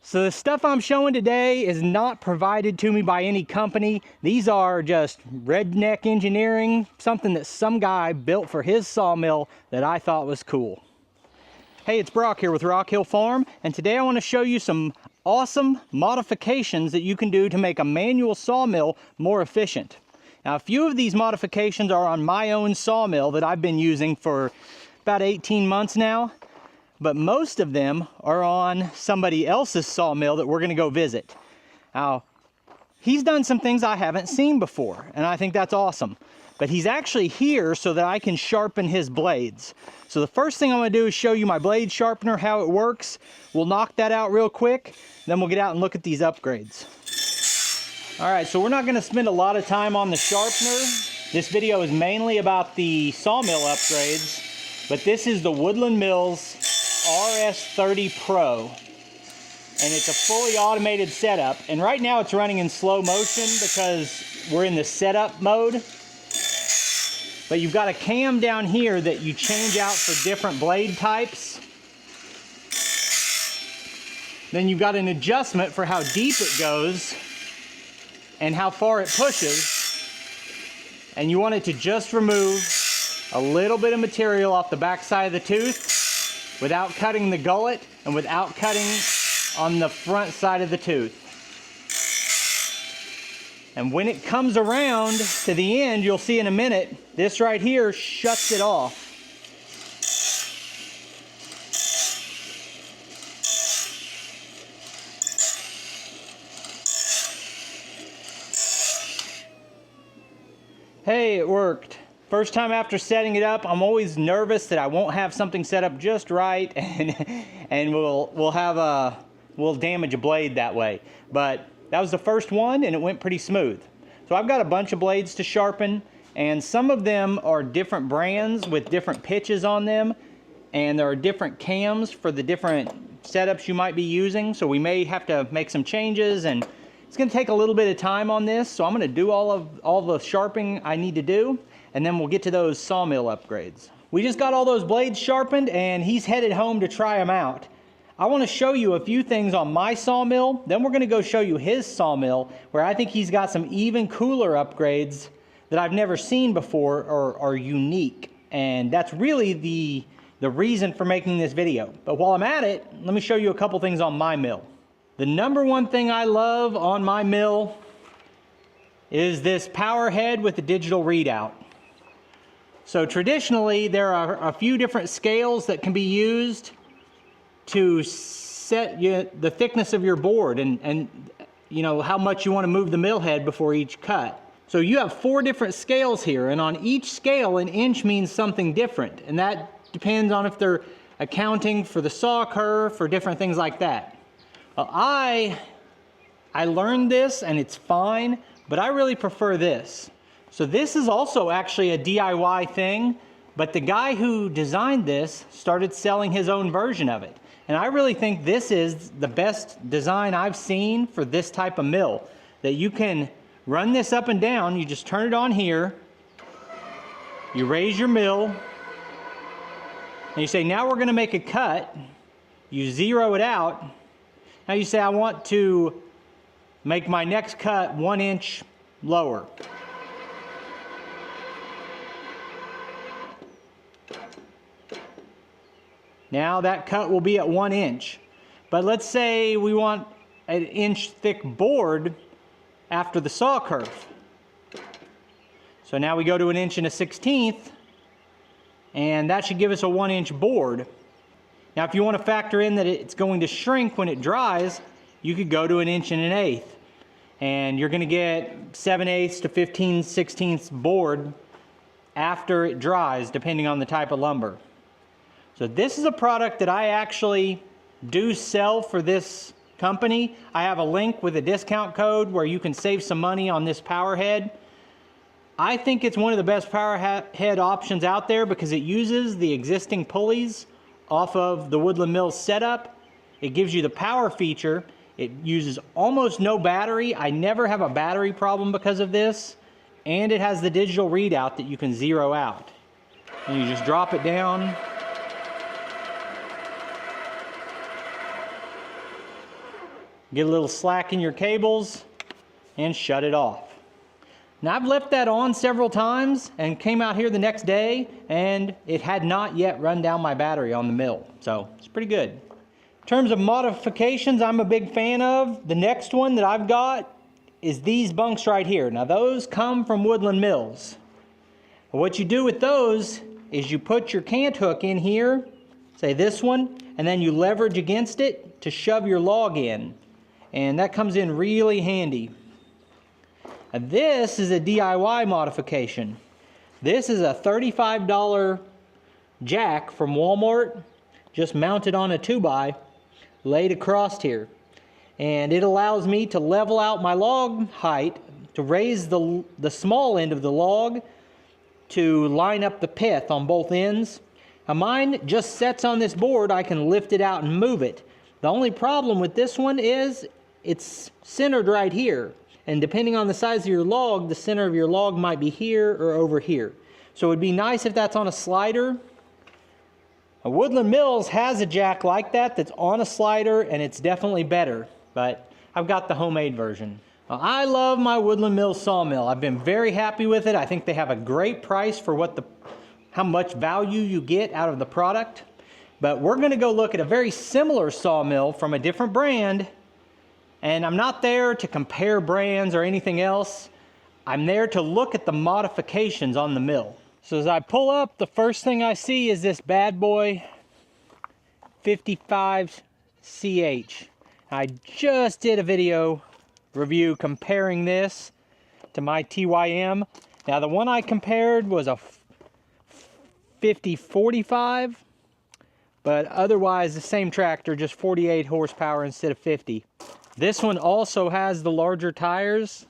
So the stuff I'm showing today is not provided to me by any company. These are just redneck engineering, something that some guy built for his sawmill that I thought was cool. Hey, it's Brock here with Rock Hill Farm, and today I want to show you some awesome modifications that you can do to make a manual sawmill more efficient. Now, a few of these modifications are on my own sawmill that I've been using for about 18 months now. But most of them are on somebody else's sawmill that we're going to go visit. Now, he's done some things I haven't seen before, and I think that's awesome. But he's actually here so that I can sharpen his blades. So the first thing I'm going to do is show you my blade sharpener, how it works. We'll knock that out real quick, then we'll get out and look at these upgrades. All right, so we're not going to spend a lot of time on the sharpener. This video is mainly about the sawmill upgrades, but this is the Woodland Mills RS30 Pro, and it's a fully automated setup, and right now it's running in slow motion because we're in the setup mode. But you've got a cam down here that you change out for different blade types. Then you've got an adjustment for how deep it goes and how far it pushes, and you want it to just remove a little bit of material off the back side of the tooth without cutting the gullet and without cutting on the front side of the tooth. And when it comes around to the end, you'll see in a minute, this right here shuts it off. Hey, it worked. First time after setting it up, I'm always nervous that I won't have something set up just right and we'll damage a blade that way. But that was the first one and it went pretty smooth. So I've got a bunch of blades to sharpen, and some of them are different brands with different pitches on them, and there are different cams for the different setups you might be using. So we may have to make some changes, and it's going to take a little bit of time on this. So I'm going to do all the sharpening I need to do, and then we'll get to those sawmill upgrades. We just got all those blades sharpened and he's headed home to try them out. I want to show you a few things on my sawmill, then we're going to go show you his sawmill, where I think he's got some even cooler upgrades that I've never seen before or are unique. And that's really the reason for making this video. But while I'm at it, let me show you a couple things on my mill. The number one thing I love on my mill is this power head with the digital readout. So traditionally, there are a few different scales that can be used to set the thickness of your board and you know how much you want to move the mill head before each cut. So you have 4 different scales here, and on each scale an inch means something different, and that depends on if they're accounting for the saw curve, for different things like that. Well, I learned this and it's fine, but I really prefer this. So this is also actually a DIY thing, but the guy who designed this started selling his own version of it. And I really think this is the best design I've seen for this type of mill, that you can run this up and down. You just turn it on here, you raise your mill, and you say, now we're going to make a cut. You zero it out. Now you say, I want to make my next cut 1 inch lower. Now that cut will be at 1 inch. But let's say we want an inch thick board after the saw curve. So now we go to 1 1/16", and that should give us a 1 inch board. Now if you want to factor in that it's going to shrink when it dries, you could go to 1 1/8", and you're going to get 7/8 to 15/16 board after it dries, depending on the type of lumber. So this is a product that I actually do sell for this company. I have a link with a discount code where you can save some money on this power head. I think it's one of the best power head options out there because it uses the existing pulleys off of the Woodland Mills setup. It gives you the power feature. It uses almost no battery. I never have a battery problem because of this. And it has the digital readout that you can zero out. And you just drop it down. get a little slack in your cables, and shut it off. Now I've left that on several times and came out here the next day and it had not yet run down my battery on the mill. So it's pretty good. In terms of modifications I'm a big fan of, the next one that I've got is these bunks right here. Now those come from Woodland mills. What you do with those is you put your cant hook in here, say this one, and then you leverage against it to shove your log in. And that comes in really handy. Now this is a DIY modification. This is a $35 jack from Walmart, just mounted on a 2x, laid across here. And it allows me to level out my log height, to raise the small end of the log, to line up the pith on both ends. Now mine just sets on this board. I can lift it out and move it. The only problem with this one is it's centered right here. And depending on the size of your log, the center of your log might be here or over here. So it would be nice if that's on a slider. Woodland Mills has a jack like that that's on a slider, and it's definitely better. But I've got the homemade version. I love my Woodland Mills sawmill. I've been very happy with it. I think they have a great price for how much value you get out of the product. But we're going to go look at a very similar sawmill from a different brand. And I'm not there to compare brands or anything else. I'm there to look at the modifications on the mill. So as I pull up, the first thing I see is this bad boy 55CH. I just did a video review comparing this to my TYM. Now the one I compared was a 5045, but otherwise the same tractor, just 48 horsepower instead of 50. This one also has the larger tires,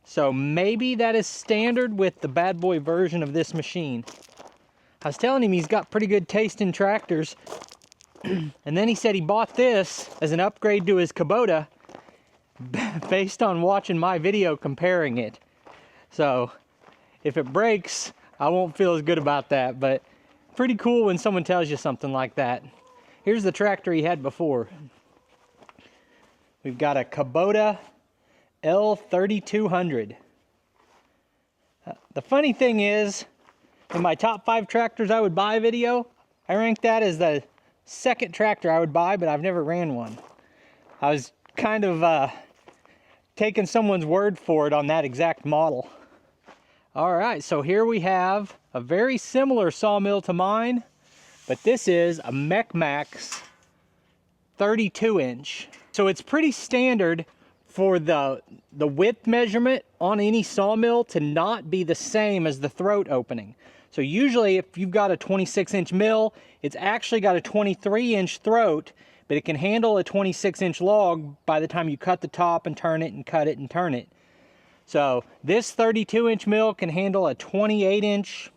so maybe that is standard with the bad boy version of this machine. I was telling him he's got pretty good taste in tractors, and then he said he bought this as an upgrade to his Kubota based on watching my video comparing it. So if it breaks, I won't feel as good about that, but pretty cool when someone tells you something like that. Here's the tractor he had before. We've got a Kubota L3200. The funny thing is, in my top 5 tractors I would buy video, I ranked that as the second tractor I would buy, but I've never ran one. I was kind of taking someone's word for it on that exact model. All right, so here we have a very similar sawmill to mine, but this is a MechMaxx 32-inch. So it's pretty standard for the width measurement on any sawmill to not be the same as the throat opening. So usually if you've got a 26-inch mill, it's actually got a 23-inch throat, but it can handle a 26-inch log by the time you cut the top and turn it and cut it and turn it. So this 32-inch mill can handle a 28-inch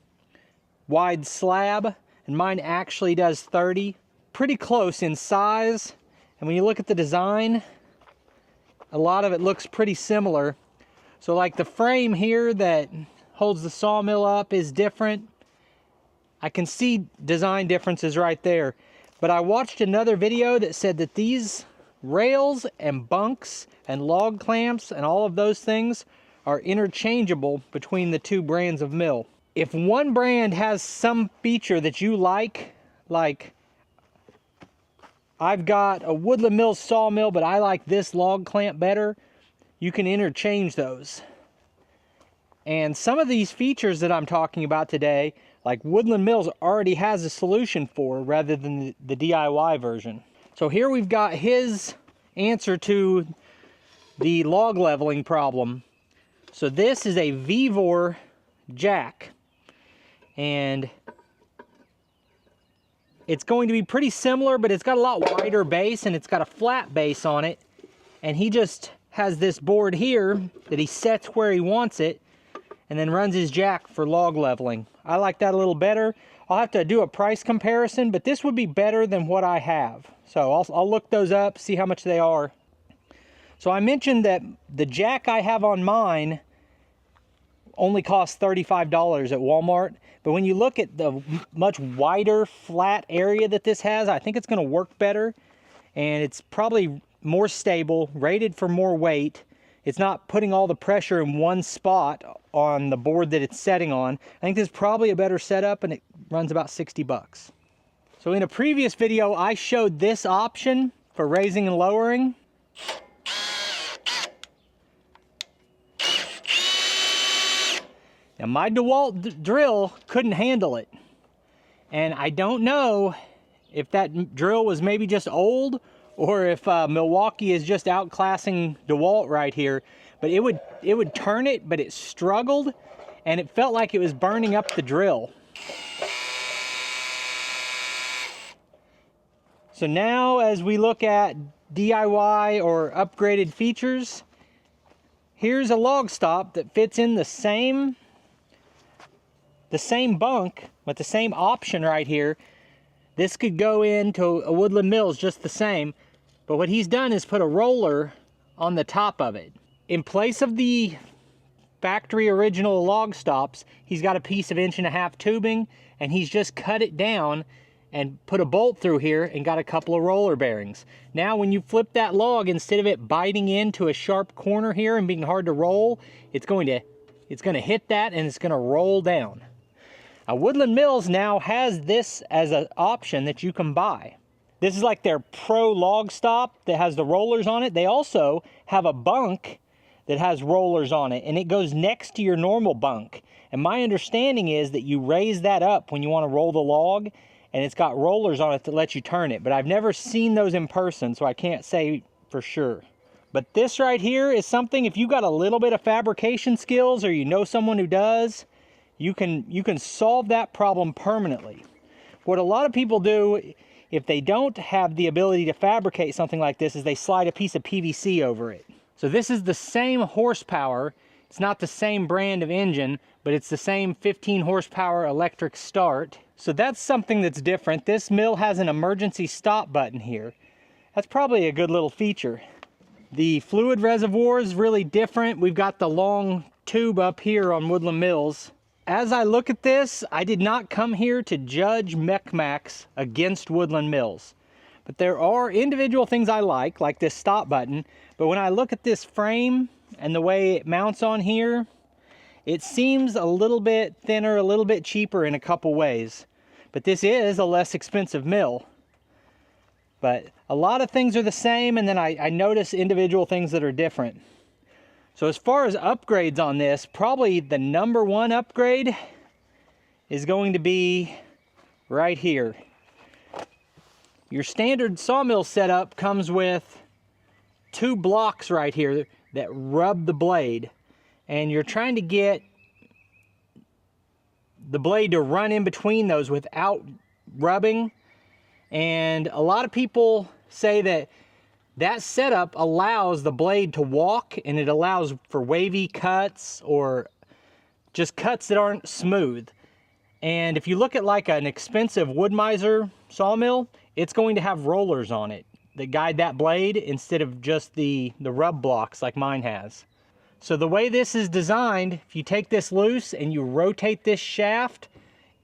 wide slab, and mine actually does 30. Pretty close in size, and when you look at the design, a lot of it looks pretty similar. So like the frame here that holds the sawmill up is different. I can see design differences right there. But I watched another video that said that these rails and bunks and log clamps and all of those things are interchangeable between the two brands of mill. If one brand has some feature that you like I've got a Woodland Mills sawmill, but I like this log clamp better, you can interchange those. And some of these features that I'm talking about today, like Woodland Mills already has a solution for, rather than the DIY version. So here we've got his answer to the log leveling problem. So this is a Vevor jack, and it's going to be pretty similar, but it's got a lot wider base and it's got a flat base on it. And he just has this board here that he sets where he wants it and then runs his jack for log leveling. I like that a little better. I'll have to do a price comparison, but this would be better than what I have. So I'll look those up, see how much they are. So I mentioned that the jack I have on mine only costs $35 at Walmart. But when you look at the much wider flat area that this has, I think it's going to work better. And it's probably more stable, rated for more weight. It's not putting all the pressure in one spot on the board that it's setting on. I think this is probably a better setup, and it runs about 60 bucks. So in a previous video, I showed this option for raising and lowering. Now my DeWalt drill couldn't handle it. And I don't know if that drill was maybe just old, or if Milwaukee is just outclassing DeWalt right here. But it would turn it, but it struggled, and it felt like it was burning up the drill. So now as we look at DIY or upgraded features, here's a log stop that fits in the same bunk with the same option right here. This could go into a Woodland Mills just the same, but what he's done is put a roller on the top of it. In place of the factory original log stops, he's got a piece of 1.5-inch tubing, and he's just cut it down and put a bolt through here and got a couple of roller bearings. Now when you flip that log, instead of it biting into a sharp corner here and being hard to roll, it's going to hit that and it's going to roll down. Woodland Mills now has this as an option that you can buy. This is like their pro log stop that has the rollers on it. They also have a bunk that has rollers on it, and it goes next to your normal bunk. And my understanding is that you raise that up when you want to roll the log, and it's got rollers on it that let you turn it. But I've never seen those in person, so I can't say for sure. But this right here is something, if you got a little bit of fabrication skills or you know someone who does, you can solve that problem permanently. What a lot of people do, if they don't have the ability to fabricate something like this, is they slide a piece of PVC over it. So this is the same horsepower. It's not the same brand of engine, but it's the same 15 horsepower electric start. So that's something that's different. This mill has an emergency stop button here. That's probably a good little feature. The fluid reservoir is really different. We've got the long tube up here on Woodland Mills. As I look at this, I did not come here to judge MechMaxx against Woodland Mills. But there are individual things I like this stop button. But when I look at this frame and the way it mounts on here, it seems a little bit thinner, a little bit cheaper in a couple ways. But this is a less expensive mill. But a lot of things are the same, and then I notice individual things that are different. So as far as upgrades on this, probably the #1 upgrade is going to be right here. Your standard sawmill setup comes with 2 blocks right here that rub the blade, and you're trying to get the blade to run in between those without rubbing. And a lot of people say that setup allows the blade to walk, and it allows for wavy cuts or just cuts that aren't smooth. And if you look at like an expensive Wood-Mizer sawmill, it's going to have rollers on it that guide that blade instead of just the rub blocks like mine has. So the way this is designed, if you take this loose and you rotate this shaft,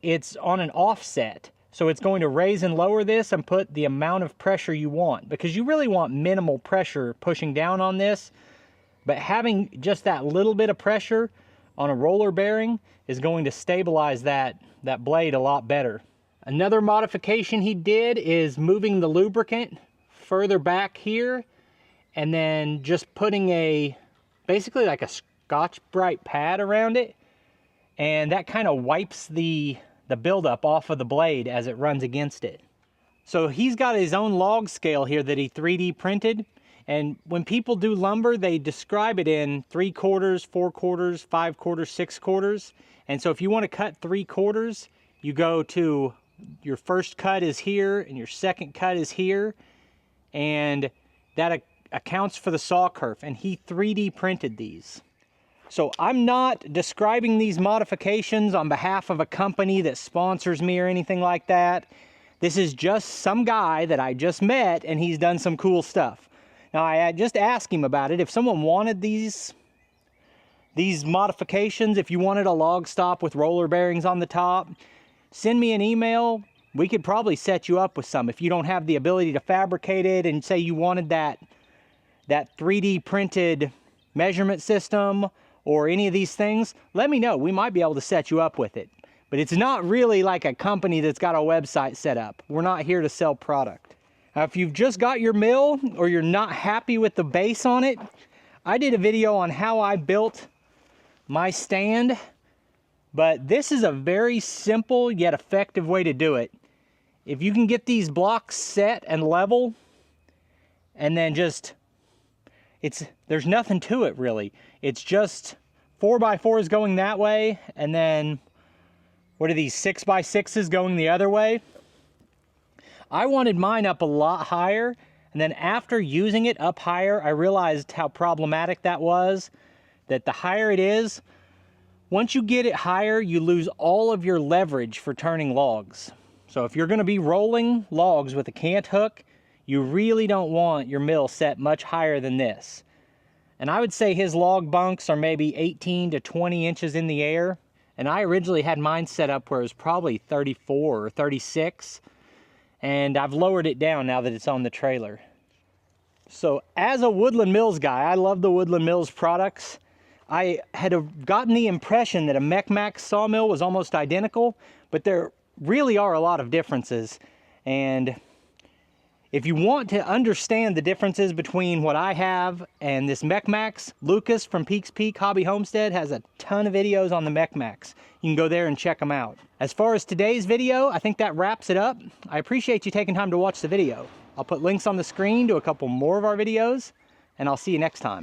it's on an offset. So it's going to raise and lower this and put the amount of pressure you want, because you really want minimal pressure pushing down on this. But having just that little bit of pressure on a roller bearing is going to stabilize that blade a lot better. Another modification he did is moving the lubricant further back here, and then just putting basically like a Scotch-Brite pad around it, and that kind of wipes the buildup off of the blade as it runs against it. So he's got his own log scale here that he 3D printed, and when people do lumber, they describe it in 3/4, 4/4, 5/4, 6/4. And so if you want to cut 3/4, you go to your first cut is here and your second cut is here, and that accounts for the saw kerf, and he 3D printed these. So I'm not describing these modifications on behalf of a company that sponsors me or anything like that. This is just some guy that I just met, and he's done some cool stuff. Now I just asked him about it. If someone wanted these modifications, if you wanted a log stop with roller bearings on the top, send me an email. We could probably set you up with some. If you don't have the ability to fabricate it, and say you wanted that that 3D printed measurement system or any of these things, let me know. We might be able to set you up with it. But it's not really like a company that's got a website set up. We're not here to sell product. Now, if you've just got your mill or you're not happy with the base on it, I did a video on how I built my stand, but this is a very simple yet effective way to do it. If you can get these blocks set and level, and then just, there's nothing to it really. It's just 4x4s going that way, and then what are these 6x6s going the other way? I wanted mine up a lot higher, and then after using it up higher, I realized how problematic that was. That the higher it is, once you get it higher, you lose all of your leverage for turning logs. So if you're going to be rolling logs with a cant hook, you really don't want your mill set much higher than this. And I would say his log bunks are maybe 18 to 20 inches in the air. And I originally had mine set up where it was probably 34 or 36. And I've lowered it down now that it's on the trailer. So as a Woodland Mills guy, I love the Woodland Mills products. I had gotten the impression that a MechMaxx sawmill was almost identical, but there really are a lot of differences. And if you want to understand the differences between what I have and this MechMaxx, Lucas from Peaks Peak Hobby Homestead has a ton of videos on the MechMaxx. You can go there and check them out. As far as today's video, I think that wraps it up. I appreciate you taking time to watch the video. I'll put links on the screen to a couple more of our videos, and I'll see you next time.